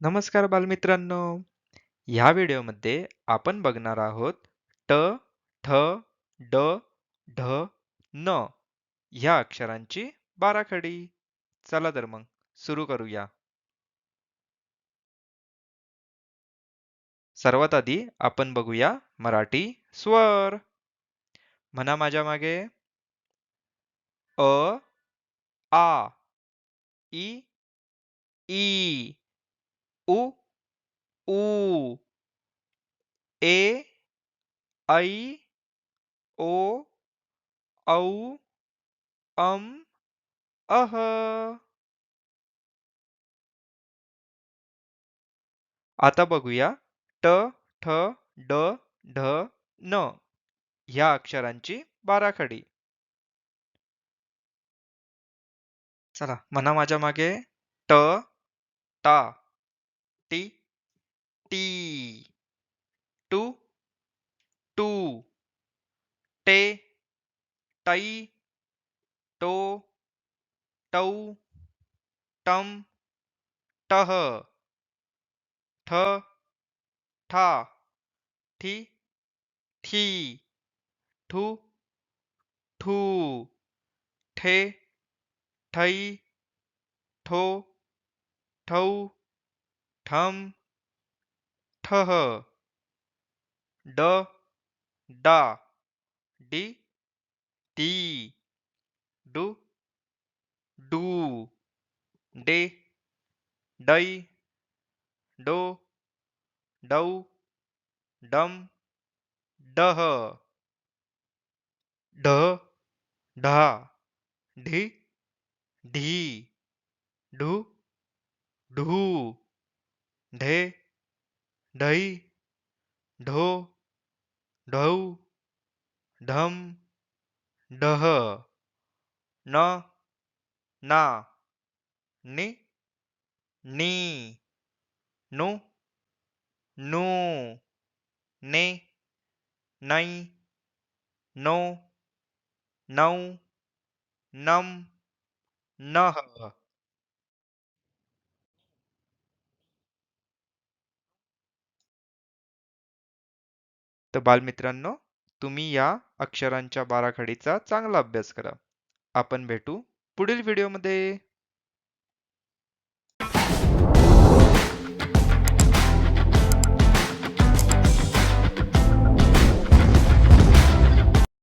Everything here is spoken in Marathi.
नमस्कार बालमित्रांनो. ह्या व्हिडिओमध्ये आपण बघणार आहोत ट, ठ, ड, ढ, न ह्या अक्षरांची बाराखडी. चला तर मग सुरू करूया. सर्वात आधी आपण बघूया मराठी स्वर. म्हणा माझ्या मागे. अ, आ, इ, ई, उ, ऊ, ए, ऐ, ओ, औ, अम, अह. आता बघूया ट, ठ, ड, ढ, न ह्या अक्षरांची बाराखडी. चला म्हणा माझ्या मागे. ट, टा, टी, टी, टू, टू, टे, टई, टो, टौ, टम, टह, ठ, ठा, ठी,ठी, ठू, ठू, ठे, ठई, ठो, ठौ, ठम, ठह, ड, डा, डी, डी, डू, डू, डे, डै, डो, डौ, डम, डह, ढ, ढा, ढी, ढी, ढू, ढू, ढे, ढई, ढो, ढौ, ढम, डह, न, ना, नि, नी, नु, नू, ने, नै, नो, नौ, नम, नह. तर बालमित्रांनो, तुम्ही या अक्षरांच्या बाराखडीचा चांगला अभ्यास करा. आपण भेटू पुढील व्हिडिओमध्ये.